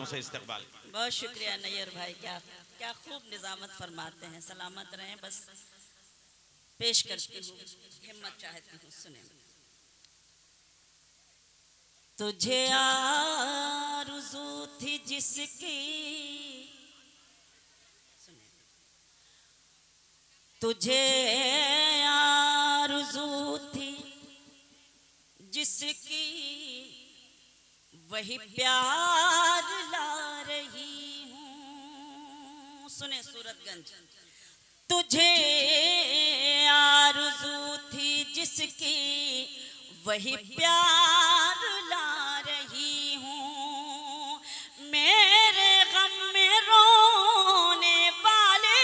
हुजूरों से इस्तकबाल। बहुत शुक्रिया नैयर भाई, क्या क्या खूब निजामत फरमाते हैं। सलामत रहें। बस पेश करती हूँ, हिम्मत चाहती हूँ, सुने। तुझे आरज़ू थी जिसकी, सुने, तुझे आरज़ू थी जिसकी वही प्यार ला रही हूँ। सुने सूरतगंज। तुझे आरज़ू थी जिसकी वही प्यार ला रही हूँ। मेरे गम में रोने वाले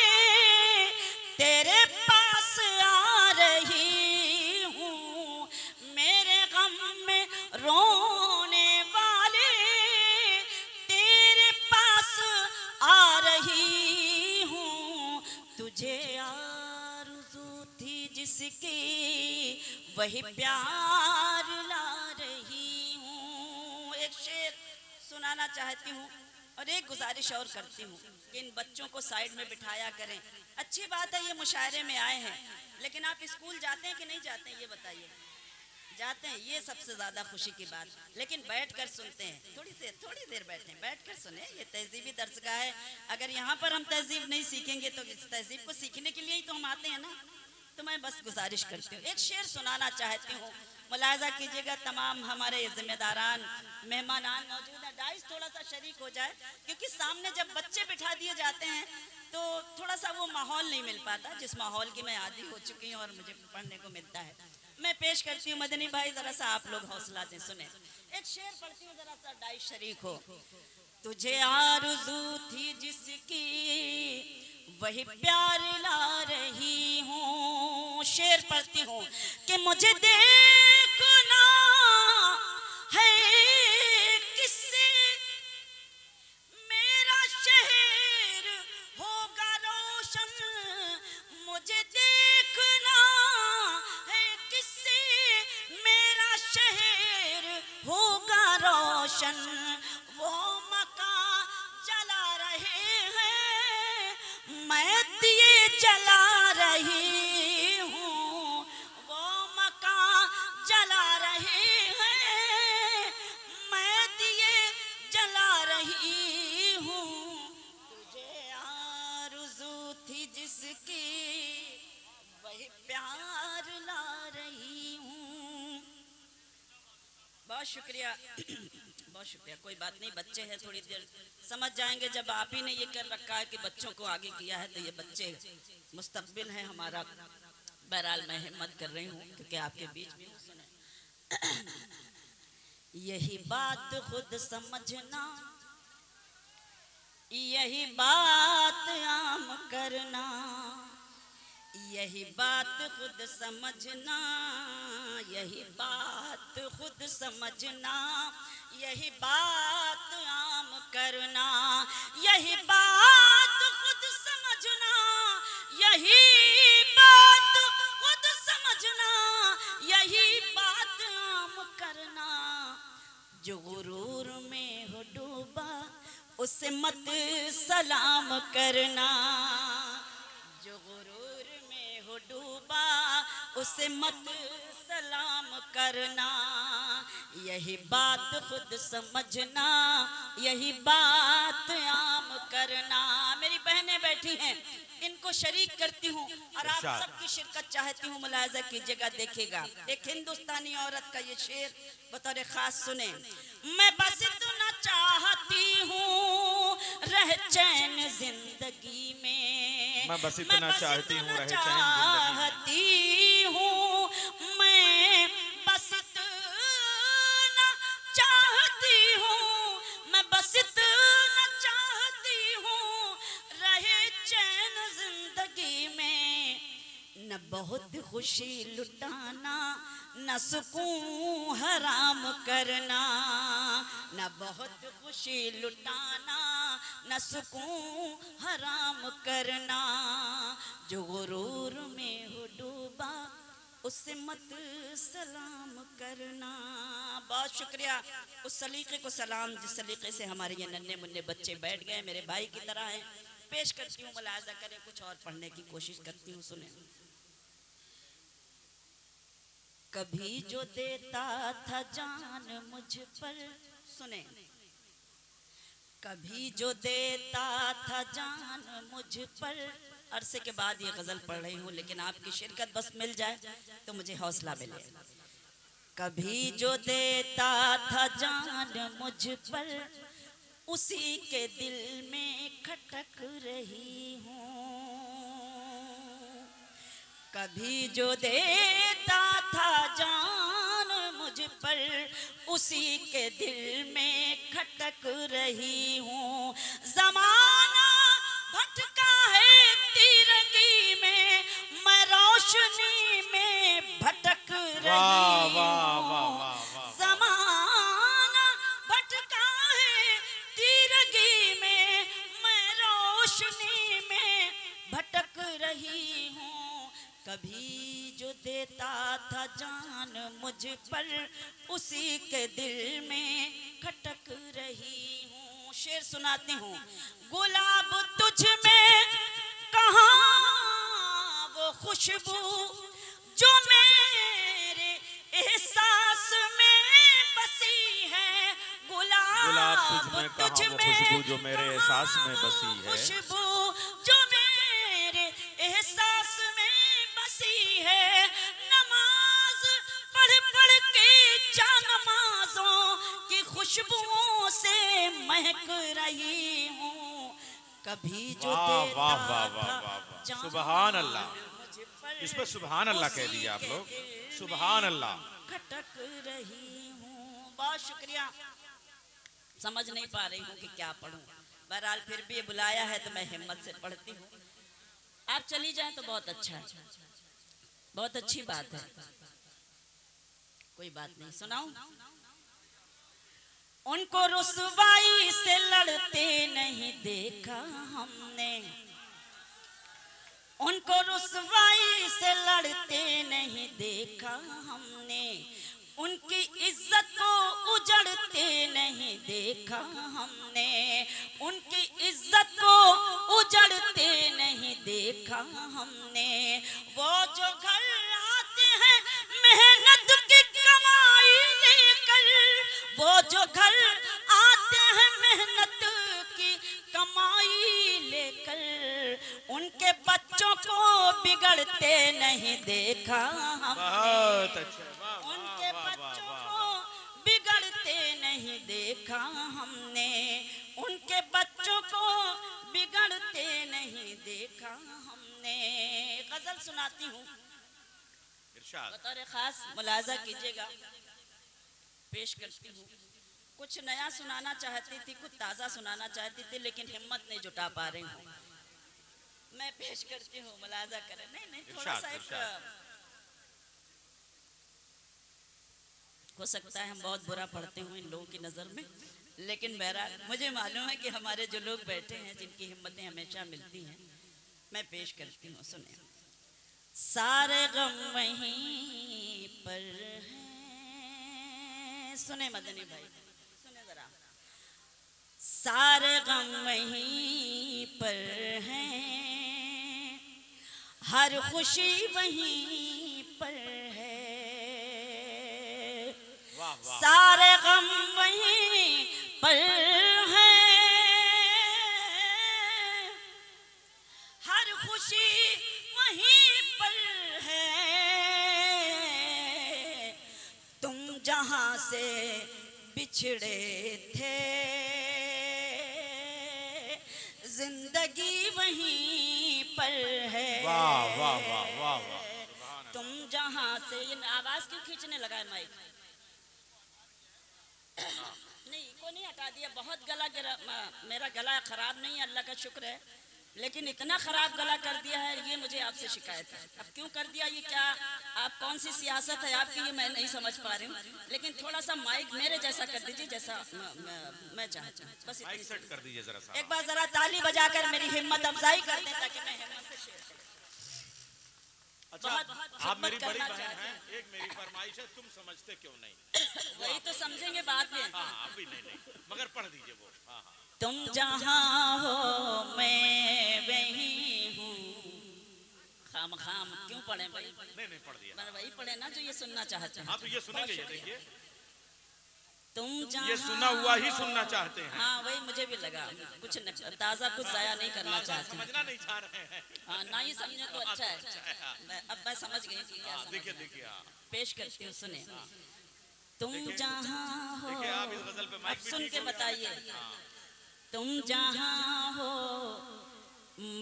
तेरे पास आ रही हूँ। मेरे गम में रोने वाले तेरे पास आ रही हूँ। तुझे आरज़ू थी जिसकी वही प्यार ला रही हूँ। एक शेर सुनाना चाहती हूँ और एक गुजारिश और करती हूँ कि इन बच्चों को साइड में बिठाया करें। अच्छी बात है ये मुशायरे में आए हैं, लेकिन आप स्कूल जाते हैं कि नहीं जाते हैं ये बताइए। जाते हैं, ये सबसे ज़्यादा खुशी की बात। लेकिन बैठ कर सुनते हैं, थोड़ी देर बैठें, बैठ कर सुने। ये तहजीबी दर्सगाह है। अगर यहाँ पर हम तहजीब नहीं सीखेंगे तो इस तहजीब को सीखने के लिए ही तो हम आते हैं ना। तो मैं बस गुजारिश करती हूँ, एक शेर सुनाना चाहती हूँ। मुलाजा कीजिएगा तमाम हमारे जिम्मेदारान मेहमानान मौजूद हैं। डाइस थोड़ा सा शरीक हो जाए, क्योंकि सामने जब बच्चे बिठा दिए जाते हैं तो थोड़ा सा वो माहौल नहीं मिल पाता जिस माहौल की मैं आदी हो चुकी हूँ और मुझे पढ़ने को मिलता है। मैं पेश करती हूँ। मदनी भाई जरा सा आप लोग हौसला दें, सुने। एक शेर पढ़ती हूँ, जरा सा डाइस शरीक हो। तुझे आरज़ू थी जिसकी वही प्यार ला रही हूँ। शेर पढ़ती हूँ कि मुझे देखना है किससे मेरा शहर होगा रोशन। मुझे देखना है किससे मेरा शहर होगा रोशन। वो मकान जला रहे हैं, मैं दिए जला रही हूँ। वो मकान जला रहे हैं, मैं दिए जला रही हूँ। तुझे आरज़ू थी जिसकी वही प्यार ला रही हूँ। बहुत शुक्रिया बहुत शुक्रिया। कोई बात नहीं, बच्चे हैं, थोड़ी देर समझ जाएंगे। जब आप ही ने ये कर रखा है कि बच्चों को आगे किया है तो ये बच्चे मुस्तकबिल है हमारा। बहरहाल मैं हिम्मत कर रही हूँ क्योंकि आपके बीच में सुने। यही बात खुद समझना, यही बात आम करना, यही बात खुद समझना, यही बात खुद समझना, यही बात आम करना, यही बात खुद समझना, यही बात खुद समझना, यही बात आम करना। जो गुरूर में हो डूबा उसे मत सलाम करना। जो गुरूर में हो डूबा उसे मत सलाम करना। यही बात खुद समझना, यही बात आम करना। मेरी बहनें बैठी हैं, इनको शरीक करती हूँ और आप सबकी शिरकत चाहती हूँ। मुलाजा कीजिएगा, देखिएगा। एक हिंदुस्तानी औरत का ये शेर बतौर खास सुने। मैं बस इतना चाहती हूँ रह चैन जिंदगी में, मैं बस इतना चाहती हूँ रह चैन चाहती हूँ, मैं बस इतना चाहती हूँ, मैं बस इतना चाहती हूँ रहे चैन जिंदगी में। न बहुत खुशी लुटाना, न सुकून हराम करना। न बहुत खुशी लुटाना, न सुकून हराम करना। जो गुरूर में हो डूबा उससे मत सलाम करना। बहुत शुक्रिया। उस सलीके को सलाम जिस सलीके से हमारे ये नन्हे मुन्ने बच्चे बैठ गए, मेरे भाई की तरह हैं। पेश करती हूँ, मुलाजा करें, कुछ और पढ़ने की कोशिश करती हूँ, सुने। कभी जो देता था जान मुझ पर, सुने, कभी जो देता था जान मुझ पर। अरसे के बाद ये गजल पढ़ रही हूँ, लेकिन आपकी शिरकत बस मिल जाए तो मुझे हौसला मिले। कभी जो देता था जान मुझ पर, उसी के दिल में खटक रही हूँ। कभी जो देता था जान मुझ पर, उसी के दिल में खटक रही हूँ। ज़माना भटका है तीरगी में, मैं रोशनी में भटक रही हूँ। ज़माना भटका है तीरगी में, मैं रोशनी में भटक रही हूँ। कभी जो देता था जान मुझ पर, उसी के दिल में खटक रही हूँ। शेर सुनाती हूँ। गुलाब तुझ में कहाँ वो खुशबू जो मेरे एहसास में बसी है। गुलाब तुझ में खुशबू जो मेरे एहसास में बसी है। खुशबू जो मेरे एहसास में बसी है। नमाज पढ़ पढ़ के जा नमाजों की खुशबुओं से महक रही हूँ। कभी जो देता था सुभान अल्लाह। इस पर सुभान अल्लाह कह दीजिए आप लोग, सुभान अल्लाह। खटक रही हूँ। बहुत शुक्रिया। समझ नहीं पा रही हूँ कि क्या पढ़ूं, बहरहाल फिर भी ये बुलाया है तो मैं हिम्मत से पढ़ती हूँ। आप चली जाएं तो बहुत अच्छा है, बहुत अच्छी बात है, कोई बात नहीं। सुनाऊं? उनको रुसवाई से लड़ते नहीं देखा हमने, उनको रुसवाई से लड़ते नहीं देखा हमने, उनकी इज्जत को उजड़ते नहीं देखा हमने, उनकी इज्जत को उजड़ते नहीं देखा हमने। वो जो घर आते हैं मेहनत की कमाई लेकर, वो जो घर आते हैं मेहनत की कमाई लेकर, उनके बच्चों को बिगड़ते नहीं देखा हमने, उनके बच्चों को बिगड़ते नहीं देखा हमने, उनके बच्चों को बिगड़ते नहीं देखा हमने। गजल सुनाती हूँ, बतौर खास मुलाजा कीजिएगा, पेश करती हूँ। कुछ नया सुनाना चाहती थी, कुछ ताज़ा सुनाना चाहती थी, लेकिन हिम्मत नहीं जुटा पा रही हूँ। मैं पेश करती हूँ, मुलाजा करें। नहीं थोड़ा सा हो सकता है हम बहुत बुरा पढ़ते हुए इन लोगों की नज़र में, लेकिन बहरहाल मुझे मालूम है कि हमारे जो लोग बैठे हैं जिनकी हिम्मतें हमेशा मिलती हैं, मैं पेश करती हूँ, सुने। सारे गम वहीं पर हैं, सुने मदनी भाई, सुने जरा। सारे गम वहीं पर हैं, हर खुशी वहीं पर है, सारे गम वहीं पर हैं, हर खुशी वहीं पर है। तुम जहां से बिछड़े थे, जिंदगी वहीं पर है। वाह वाह वाह वाह वाह। तुम जहां से, ये आवाज क्यों खींचने लगा है माइक? नहीं, को नहीं हटा दिया। बहुत गला गिरा, मेरा गला खराब नहीं है, अल्लाह का शुक्र है, लेकिन इतना खराब गला कर दिया है, ये मुझे आपसे शिकायत है। अब क्यों कर दिया, ये क्या, आप कौन सी सियासत है आपकी, ये मैं नहीं समझ पा रही हूँ, लेकिन थोड़ा सा माइक मेरे जैसा कर दीजिए, जैसा मैं चाहती हूँ। बस माइक सेट कर दीजिए जरा सा। एक बार जरा ताली बजाकर मेरी हिम्मत अफजाई कर दें, ताकि मैं हिम्मत से शेर करूं। अच्छा, बहुत आप मेरी खिदमत बड़ी करना बहन चाहते हैं, हैं। एक मेरी फरमाइश है, तुम समझते क्यों नहीं? वही तो समझेंगे बाद में। हाँ अभी नहीं, मगर पढ़ दीजिए वो। हाँ हाँ। तुम जहाँ हो मैं वहीं हूँ। खाम खाम क्यों पढ़े भाई? नहीं पढ़ दिया। मैंने वही पढ़े ना जो ये सुनना चाहते हैं। हाँ तो ये सुनेंगे, ये देखिए, तुम ये सुना हुआ ही सुनना चाहते हैं। हाँ वही मुझे भी लगा, कुछ ताज़ा कुछ जाया नहीं करना चाहते। समझना नहीं चाह रहे हैं। हाँ ना ही समझे तो अच्छा है। अब मैं समझ गई कि क्या देखिए समझना। देखिए, पेश करती हूँ, सुने। तुम जहाँ हो, देखिए आप इस गजल पे अब माइक भी सुन ठीक के हो गया। बताइए। हाँ। तुम जहाँ हो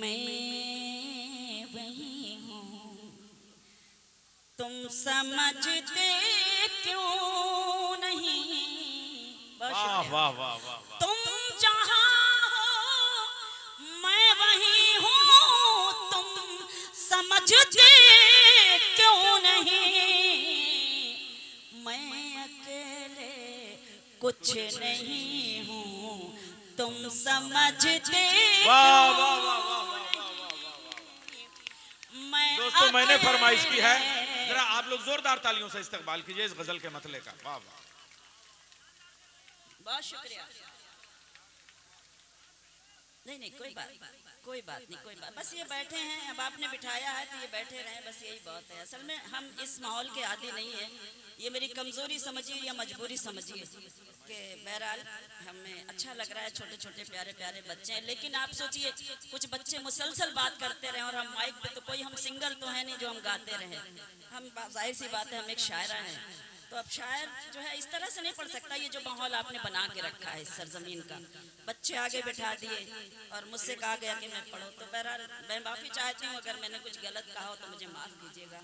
मैं वहीं हूँ, तुम समझते क्यों नहीं? बहुत वाह शुक्रिया। वाह वाह वाह वाह। तुम जहाँ हो मैं वहीं हूँ, तुम समझते क्यों नहीं? मैं अकेले कुछ नहीं हूँ, तुम समझते वाह वाह वाह वाह वाह वाह वाह वाह। मैं दोस्तों मैंने अकेले- फरमाइश की है, जरा आप लोग जोरदार तालियों से इस्तकबाल कीजिए इस गजल के मतले का। वाह वाह। बहुत शुक्रिया। नहीं कोई बात नहीं, कोई बात। बस ये बैठे हैं, अब आपने बिठाया है तो ये बैठे रहे, बस यही बहुत है। असल में हम इस माहौल के आदी नहीं है, ये मेरी कमजोरी समझिए या मजबूरी समझिए कि बहरहाल हमें अच्छा लग रहा है, छोटे छोटे प्यारे प्यारे बच्चे हैं। लेकिन आप सोचिए कुछ बच्चे मुसलसल बात करते रहे और हम माइक पे, तो कोई हम सिंगर तो है नहीं जो हम गाते रहे। हम जाहिर सी बात है हम एक शायरा हैं, तो अब शायर जो है इस तरह से नहीं पढ़ सकता। ये जो माहौल आपने बना के रखा है इस सरजमीन का, बच्चे आगे बिठा दिए और मुझसे कहा गया कि मैं पढ़ो, तो बहरहाल मैं माफ़ी चाहती हूँ अगर मैंने कुछ गलत कहा हो तो मुझे माफ़ कीजिएगा।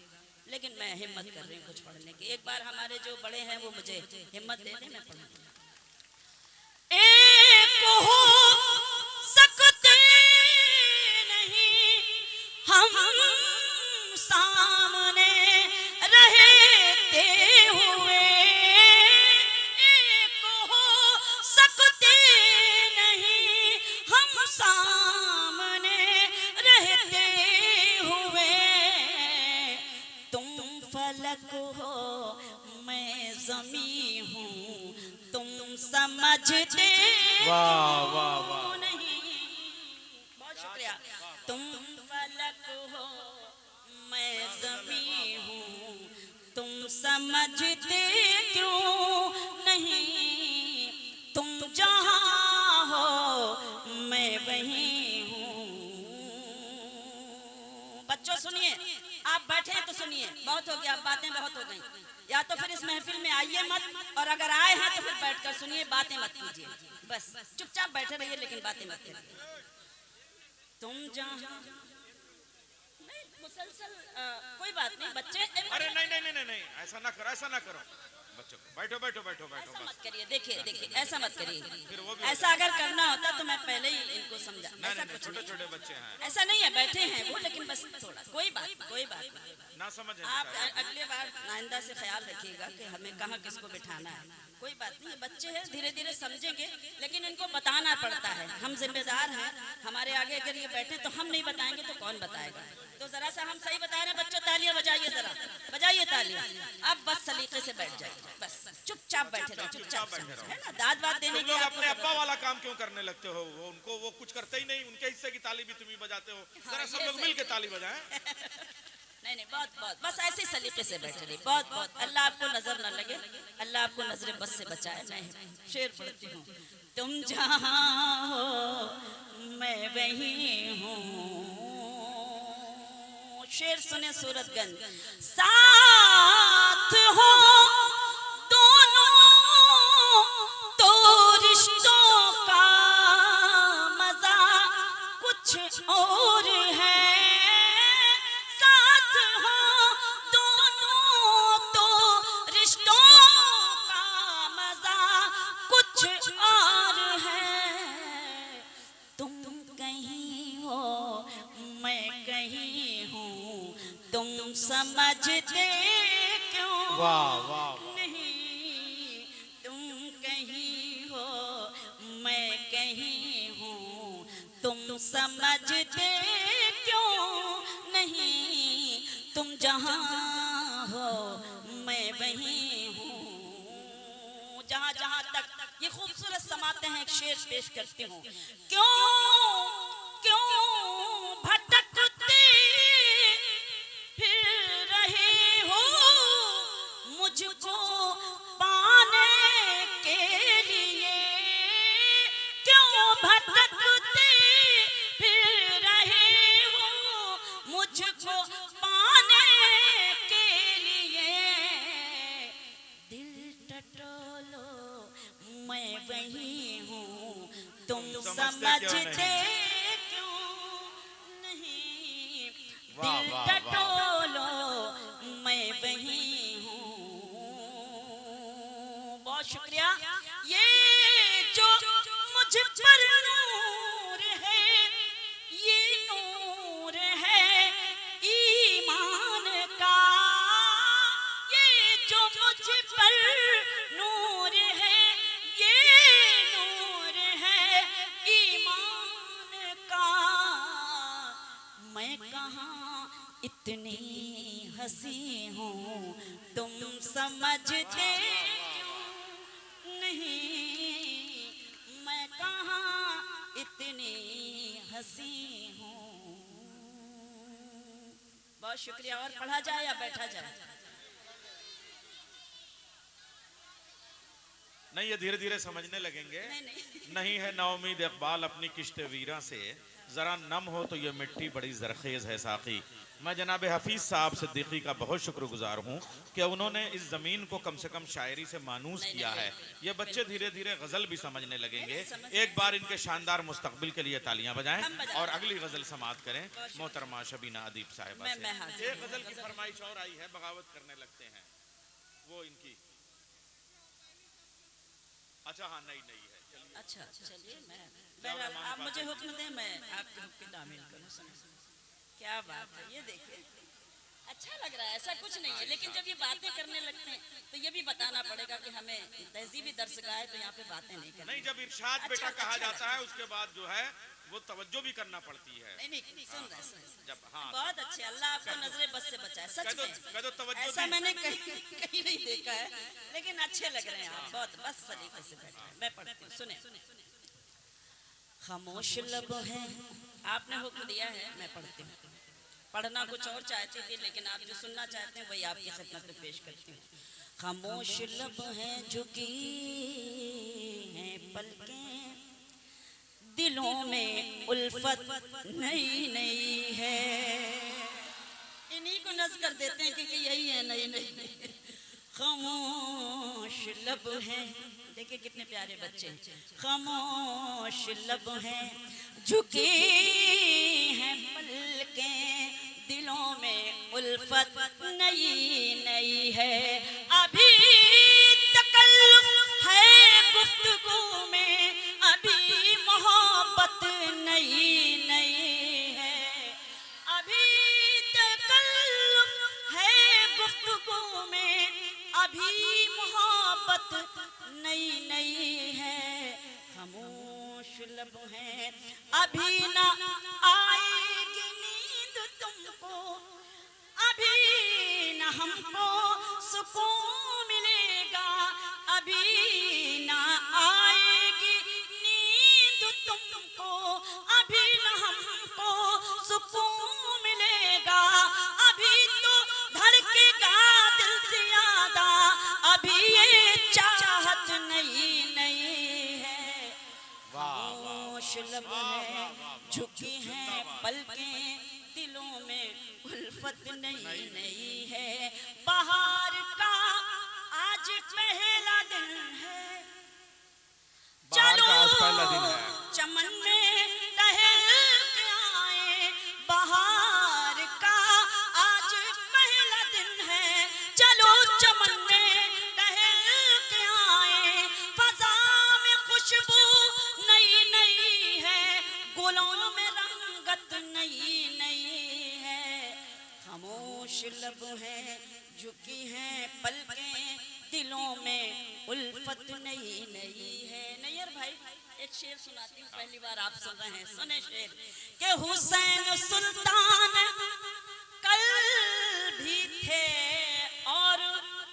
लेकिन मैं हिम्मत कर रही हूँ कुछ पढ़ने की। एक बार हमारे जो बड़े हैं वो मुझे हिम्मत दे दें, मैं पढ़ूँ। एक हो सकते नहीं हम सामने रहते हुए, एक हो सकते नहीं हम सामने रहते हुए। तुम फलक हो मैं ज़मीं हूँ, तुम समझते वाह वाह वाह। नहीं। बहुत शुक्रिया। तुम फलक हो मैं ज़मीं हूँ, तुम समझते क्यों नहीं? तुम जहाँ हो मैं वहीं हूँ। बच्चों सुनिए, आप बैठे हैं तो सुनिए, बहुत हो गया, अब बातें बहुत हो गई। या तो फिर इस महफिल में आइए मत, और अगर आए हैं तो फिर बैठकर सुनिए, बातें मत कीजिए, बस चुपचाप बैठे रहिए लेकिन बातें मत करिए। तुम जहाँ नहीं, मुसलसल कोई बात नहीं बच्चे। अरे नहीं, ऐसा ना करो, ऐसा ना करो बच्चों को। बैठो बैठो बैठो बैठो ऐसा बस। मत करिए, देखिए ऐसा मत फिर वो करिए। भी ऐसा अगर करना होता तो मैं पहले ही इनको समझा। ऐसा नहीं, कुछ छोटे नहीं, छोटे बच्चे हैं, ऐसा नहीं है, बैठे हैं वो, लेकिन बस थोड़ा कोई बात नहीं। ना समझे आप अगली बार आइंदा से ख्याल रखिएगा कि हमें कहाँ किसको बिठाना है। कोई बात नहीं, ये बच्चे हैं, धीरे धीरे समझेंगे, लेकिन इनको बताना पड़ता है। हम जिम्मेदार हैं, हमारे आगे अगर ये बैठे तो हम नहीं बताएंगे तो कौन बताएगा? तो जरा सा हम सही बता रहे हैं। बच्चों तालियां बजाइए, जरा बजाइए तालियां। अब बस सलीके से बैठ जाइए, बस चुपचाप बैठे रहो, चुपचाप है ना। दाद बात देने तुम की लोग आपको अपने अब्बा जरूरत वाला काम क्यों करने लगते हो? वो कुछ करते ही नहीं, उनके हिस्से की ताली भी तुम ही बजाते हो। जरा सब ये लोग सही। मिल के ताली बजाएं। नहीं बहुत बस ऐसे ही सलीके से बैठे रहिए। बहुत अल्लाह आपको नजर न लगे, अल्लाह आपको नजर बस से बचाए। मैं शेर पढ़ती हूँ। तुम जहाँ हो मैं वहीं हूँ। शेर सुने सूरतगंज। साथ हो दोनों तो रिश्तों का मजा कुछ और है। समझते क्यों वाह वाह नहीं? तुम कहीं हो मैं कहीं हूँ, तुम समझते क्यों नहीं? तुम जहाँ हो मैं वहीं हूँ। जहाँ जहाँ तक ये खूबसूरत समाते हैं, एक शेर पेश करती हूँ। क्यों क्यों भटकते फिर रहे हो मुझको पाने के लिए, क्यों भटकते फिर रहे हो मुझको पाने के लिए। दिल टटोलो मैं वही हूँ, तुम समझते क्यों नहीं। दिल टटोलो मैं वही हूँ। बहुत शुक्रिया। ये जो मुझ पर नूर है, ये नूर है ईमान का। ये जो मुझ पर नूर है, ये नूर है ईमान का। मैं कहाँ इतनी हंसी हूँ, तुम समझते क्यों नहीं। मैं कहाँ इतनी हंसी हूँ। बहुत शुक्रिया। और पढ़ा जाए या बैठा जाए? नहीं, ये धीरे धीरे समझने लगेंगे। नहीं। नहीं है नाउमीद इकबाल अपनी किश्त वीरा से, जरा नम हो तो ये मिट्टी बड़ी जरखेज है साकी। मैं जनाब हफीज साहब सिद्दीकी का बहुत शुक्रगुजार हूँ कि उन्होंने इस ज़मीन को कम से कम शायरी से मानूस किया है। ये बच्चे धीरे धीरे गज़ल भी समझने लगेंगे। एक बार इनके शानदार मुस्तकबिल के लिए तालियां बजाएं और अगली गज़ल समात करें मोहतरमा शबीना अदीब साहिबा से। एक गज़ल की फरमाइश और आई है, बगावत करने लगते हैं वो इनकी। अच्छा हाँ, नहीं है। चलिए अच्छा चलिए, मैं आप मुझे हुक्म दें, मैं आपके हुक्म की तामील करूं। क्या बात है, ये देखिए अच्छा लग रहा है। ऐसा कुछ नहीं है, लेकिन जब ये बातें करने लगते हैं तो ये भी बताना पड़ेगा कि हमें तहजीबी दर्स गाए तो यहाँ पे बातें नहीं करनी। नहीं, जब इरशाद बेटा कहा जाता है उसके बाद जो है वो तवज्जो भी करना पड़ती है। नहीं सुन रहे जब हाँ बहुत अच्छे, अल्लाह आपको नजरे बस से बचाए। सच में ऐसा तवज्जो मैंने कहीं नहीं देखा है, लेकिन अच्छे लग रहे हैं आप बहुत। बस सलीके से बैठे, मैं पढ़ती हूँ, सुने। खामोश लब है, आपने हुक्म दिया है, मैं पढ़ती हूँ। पढ़ना कुछ और चाहती थी, लेकिन आप जो सुनना चाहते हैं वही आपकी खिदमत में पेश करती हूँ। खामोश लब है झुकी हैं पलकें, दिलों में उल्फत नई नई है। इन्हीं को नज़ कर देते हैं क्योंकि यही है नई नई। खामोश लब है, देखिए कितने प्यारे बच्चे। खामोश लब है झुकी हैं पलकें, दिलों में उल्फत नई नई है। अभी तकल्लुफ है गुफ्तगू में, अभी मोहब्बत नई नई है। अभी तकल्लुफ है गुफ्तगू में, अभी मोहब्बत नई नई है। खामोश लब है, अभी ना आएगी नींद तुमको, अभी ना हमको सुकून मिलेगा, अभी ना आएगी नींद तुमको, अभी ना हमको सुकून मिलेगा। अभी तो धड़केगा दिल ज़्यादा, अभी ये चाहत नई नई है। खामोश लब है झुकी हैं पलकें, दिलों में उल्फत नई नई है। बहार का आज पहला दिन है, चलो चमन में टहल के आए। बहार का आज पहला दिन है, चलो चमन में टहल के आए। फजा में खुशबू नई नई है, गुलों में रंगत नई नई है। खामोश लब है झुकी हैं पलकें, दिलों में उल्फत नई नई है। नैयर भाई एक शेर सुनाती हूँ, पहली बार आप सुन रहे हैं, सुने शेर। के हुसैन सुल्तान कल थे और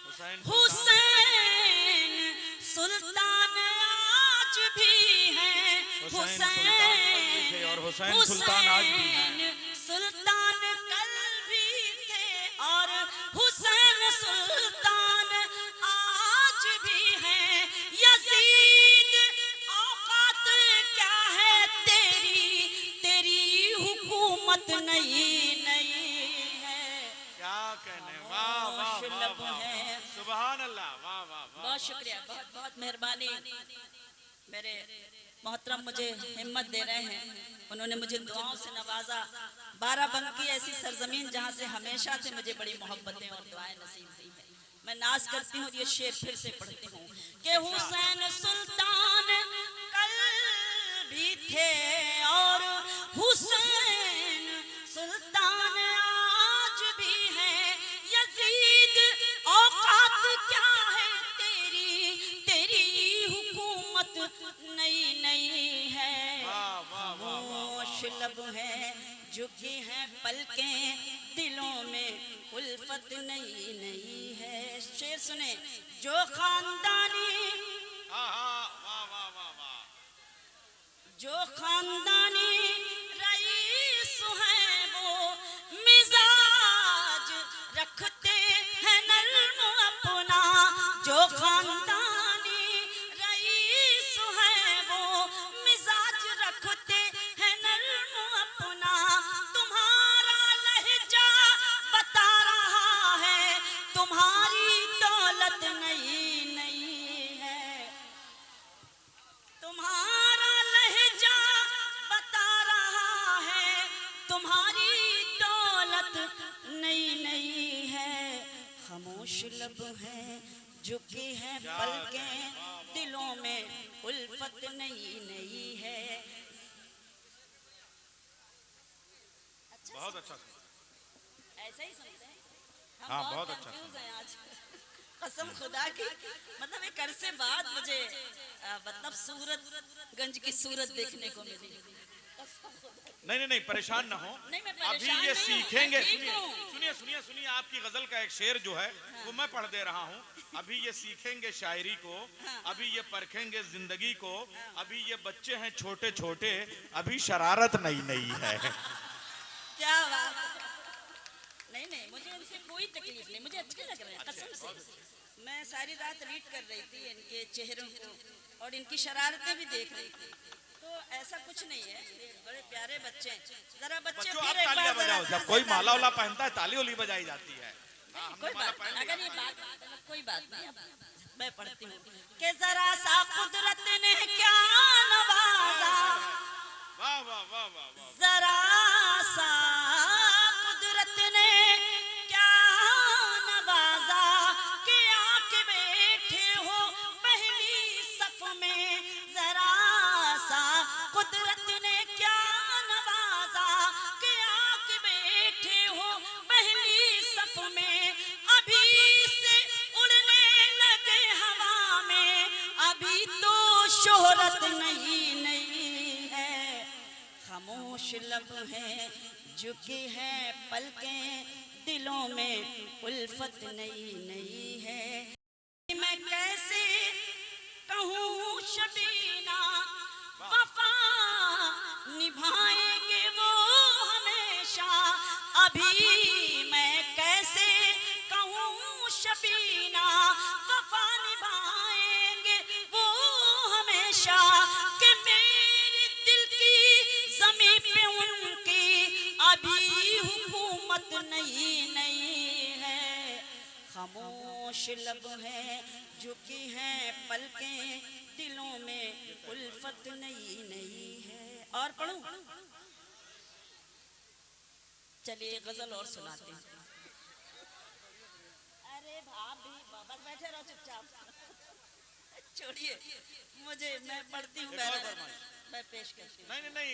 हुसैन हुसैन सुल्तान आज भी हैं। हुसैन सुल्तान आज भी हैं। सुल्तान कल भी थे और हुसैन सुल्तान आज भी हैं। यजीद औकात क्या है तेरी, तेरी हुकूमत नहीं नहीं है। क्या कहने, वाह वाह वाह वाह, सुभान अल्लाह, वाह वाह वाह। बहुत शुक्रिया, बहुत बहुत मेहरबानी। मेरे मोहतरम मुझे हिम्मत दे रहे हैं, उन्होंने मुझे दुआओं से नवाजा। बाराबंकी ऐसी सरजमीन जहाँ से हमेशा से मुझे बड़ी मोहब्बतें और दुआएं नसीब हुई है। मैं नाज करती हूँ, ये शेर फिर से पढ़ती हूँ कि हुसैन सुल्तान कल भी थे और हुसैन सुल्तान आज भी हैं। यजीद औकात क्या है तेरी, तेरी हुकूमत नई नई है। खामोश लब है, झुकी हैं पलकें, दिलों में उल्फत नई नई है। शेर सुने, जो खानदानी जो खानदानी रईस हैं वो मिजाज रखते हैं नर्म अपना। जो खानदानी रईस हैं वो मिजाज रखते हैं नर्म अपना। तुम्हारा लहजा बता रहा है तुम्हारी दौलत नई नई है। तुम्हारा लहजा बता रहा है तुम्हारी दौलत नई नई है। खामोश लब है, झुकी है पलकें, दिलों में उल्फत नई नई है। बहुत अच्छा, ऐसा ही सुनते हैं हम। हाँ, बहुत अच्छा कंफ्यूज हैं आज, कसम खुदा की। मतलब एक अरसे बाद मुझे मतलब सूरतगंज की सूरत देखने को मिली। नहीं नहीं नहीं, परेशान ना हो। नहीं, मैं अभी परेशान ये नहीं हूँ, सीखेंगे। मैं ठीक सुनिए हूँ। सुनिए सुनिए सुनिए, आपकी गजल का एक शेर जो है वो मैं पढ़ दे रहा हूँ। अभी ये सीखेंगे शायरी को, अभी ये परखेंगे जिंदगी को। अभी ये बच्चे हैं छोटे छोटे, अभी शरारत नई नई है। क्या बात। नहीं नहीं, मुझे इनसे कोई तकलीफ नहीं, मुझे अच्छे लग रहे हैं कसम से। मैं सारी रात रीड कर रही थी इनके चेहरों को और इनकी शरारतें भी देख रही थी, तो ऐसा कुछ नहीं है। ये बड़े प्यारे बच्चे हैं। जरा बच्चे बच्चों, फिर आप एक तालियां बार जरा बजाओ। जब कोई माला वाला पहनता है ताली उली बजाई जाती है। कोई बात नहीं, अगर ये बात कोई बात नहीं। मैं पढ़ती हूँ कि जरा सा कुदरत ने क्या नवाजा, वाह वाह वाह वाह वाह। जरा सा कुदरत ने क्या नवाजा कि आके बैठे हो पहली सफ में। जरा सा कुदरत ने क्या नवाजा कि आके बैठे हो पहली सफ में। अभी से उड़ने लगे हवा में, अभी तो शोहरत नहीं नहीं है। खामोश लब है, झुकी है पलकें, दिलों में उल्फत नई नई है। मैं कैसे कहूँ शबीना वफा निभाएंगे वो हमेशा। अभी मैं कैसे कहूँ शबीना वफा निभाएंगे वो हमेशा। कि मेरे दिल की ज़मीं पे उनकी अभी हुकूमत नहीं नहीं है। खामोश लब है, झुकी हैं पलकें, दिलों में उल्फत नई नई है। और पढ़ूं? चलिए गजल और सुनाते हैं। अरे भाभी, बस बैठे रहो चुपचाप। छोड़िए मुझे, मैं पढ़ती हूँ। मैं पेश करती हूँ। नहीं नहीं नहीं,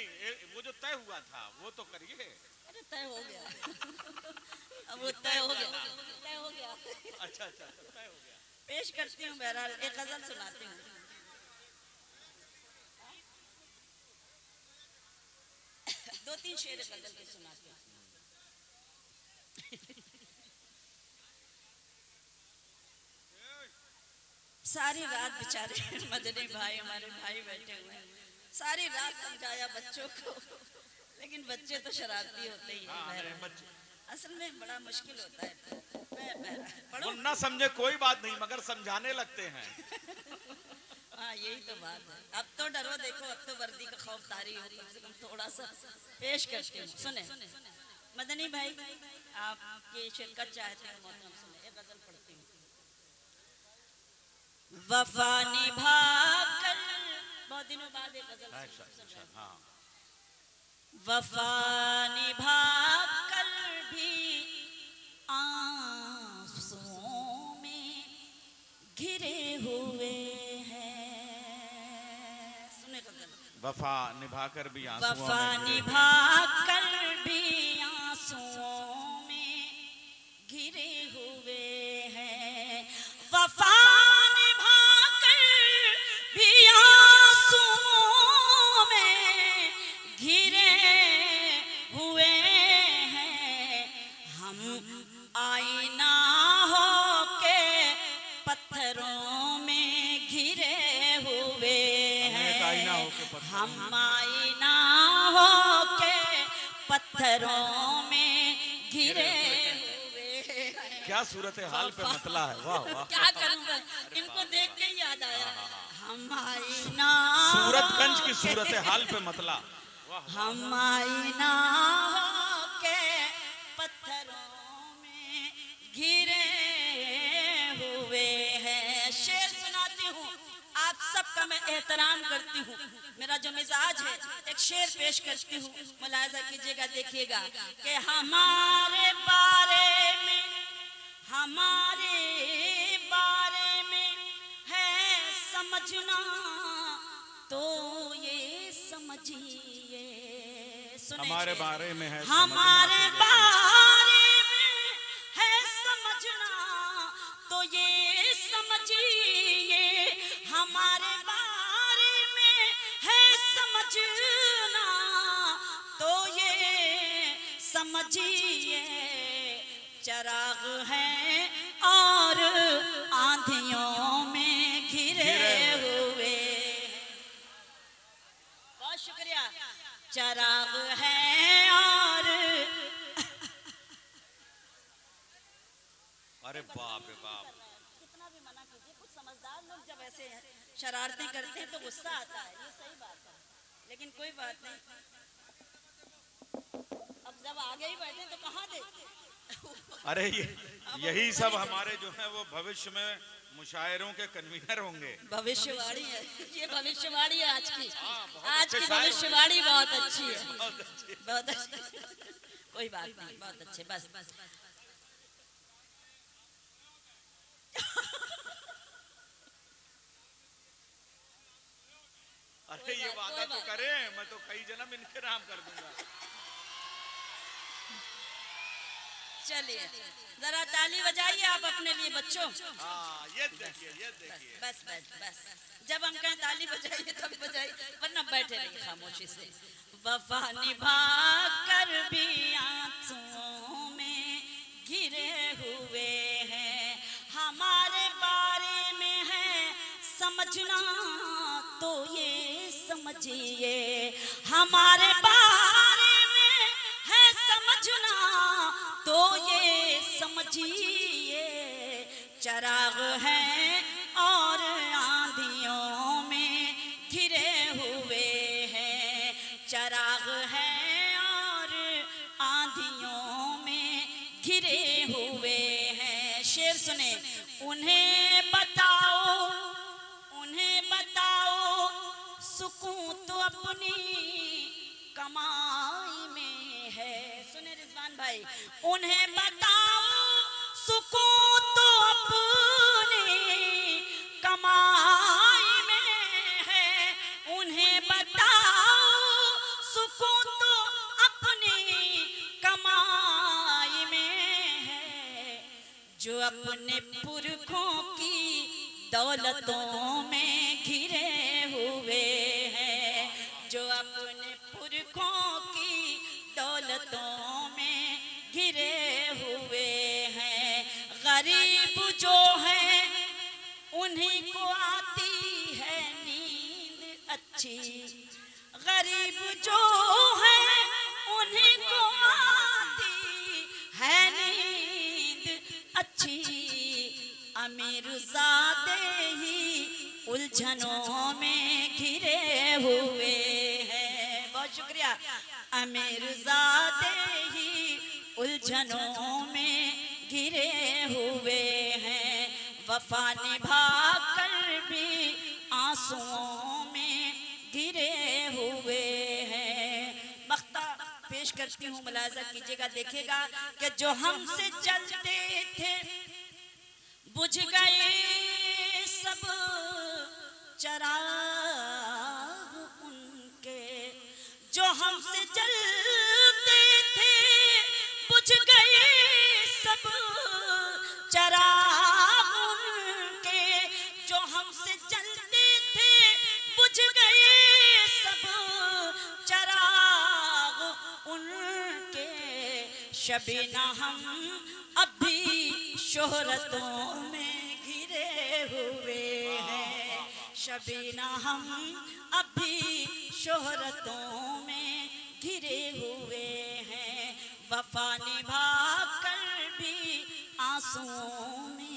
वो जो तय हुआ था वो तो करिए। अरे तय हो गया। अब वो तय हो गया, तय हो गया। अच्छा अच्छा, तय हो गया। पेश करती हूँ। बहरहाल एक गजल सुनाती हूँ। दो तीन शेर गजल के सुनाती हूँ। सारी रात बेचारे मदनी भाई हमारे भाई बैठे हुए हैं, सारी रात समझाया बच्चों को, लेकिन बच्चे तो शरारती होते ही हैं। असल में बड़ा मुश्किल होता है। वो ना समझे कोई बात नहीं, मगर समझाने लगते हैं। हाँ यही तो बात है। अब तो डरो, देखो अब तो वर्दी का खौफ तारी हो, कम से कम थोड़ा सा पेश करते हैं। सुने मदनी भाई, आपकी शिरकत चाहते हैं मोहतरम, सुने एक गजल पढ़ती हूँ। वफा निभा कर, बहुत दिनों बाद एक गजल सुन। हाँ। वफा निभा कर भी आंसुओं में घिरे हुए हैं। सुने गजल। वफा निभाकर भी आंसुओं में, वफा निभा कर भी आंसुओं में घिरे हुए हैं। वफा निभा कर भी आंसुओं में घिरे हुए हैं। हम आईना हो के पत्थरों में घिरे हुए हैं। हम आईना हो के पत्थरों में घिरे हुए हैं। क्या सूरत हाल पे मतला है। वाह वाह, क्या करूँगा, इनको देख के याद आया। हम आईना सूरतगंज की सूरत हाल पे मतला। हम आईना हो के पत्थरों में घिरे हुए हैं। शेर सुनाती हूँ, आप सबका मैं एहतराम करती हूँ। मेरा जो मिजाज है, एक शेर पेश करती हूँ, मुलाहिजा कीजिएगा, देखिएगा कि हमारे बारे में है समझना तो ये समझिए। हमारे बारे में है, हमारे बारे में है समझना तो ये समझिए। हमारे बारे में है समझना तो ये समझिए। चराग है और आंधियों में घिरे हुए। बहुत शुक्रिया। चराग है और अरे बाप रे बाप, कितना भी मना कीजिए, कुछ समझदार लोग जब ऐसे शरारतें करते हैं तो गुस्सा आता है, ये सही बात है, लेकिन कोई बात नहीं। अब जब आगे ही बैठे तो कहाँ दे। अरे यही सब हमारे जो है वो भविष्य में मुशायरों के कन्वीनर होंगे। भविष्यवाणी है ये, भविष्यवाणी है आज की। आज अच्छे की शायर भविष्यवाणी बहुत अच्छी है, बहुत अच्छे। बहुत अच्छी। कोई बात नहीं, बहुत अच्छे। बस अरे ये वादा तो करें, मैं तो कई जन्म इनके नाम कर दूंगा। चलिए जरा ताली बजाइए आप अपने लिए बच्चों। हाँ ये देखिए, ये देखिए। बस बस बस, जब हम कहें ताली बजाइए तब बजाइए, वरना बैठे रहिए खामोशी से। वफा निभा कर भी आंसुओं में घिरे हुए हैं। हमारे बारे में है समझना तो ये समझिए। हमारे बारे में है समझना तो ये समझिए। चराग है और आंधियों में घिरे हुए हैं। चराग है और आंधियों में घिरे हुए हैं। शेर सुने। उन्हें बताओ सुकून तो अपनी कमाई में है। सुने रिजवान भाई, उन्हें बताओ सुकून तो अपनी कमाई में है। उन्हें बताओ सुकून तो अपनी कमाई में है। जो अपने पुरखों की दौलतों में घिरे हुए हैं। जो अपने पुरखों की दौलतों में घिरे हुए हैं। गरीब जो हैं उन्हीं को आती है नींद अच्छी, गरीब जो है उन्हीं को आती है नींद अच्छी, अमीरजादे ही उलझनों में घिरे हुए हैं। बहुत शुक्रिया। अमीरजादे ही उलझनों में घिरे हुए हैं, वफा निभा कर भी आंसुओं में घिरे हुए हैं। मख्ता पेश करती हूँ, मुलाजा कीजिएगा, देखिएगा कि जो हमसे चलते थे बुझ गए सब चराग उनके, जो हमसे चलते थे बुझ गए सब चराग उनके, जो हमसे चलते थे बुझ गए सब चराग उनके, शबीना हम अब भी शोहरतों में घिरे हुए हैं, शबीना हम अब भी शोहरतों में घिरे हुए हैं, वफा निभा कर भी आंसुओं में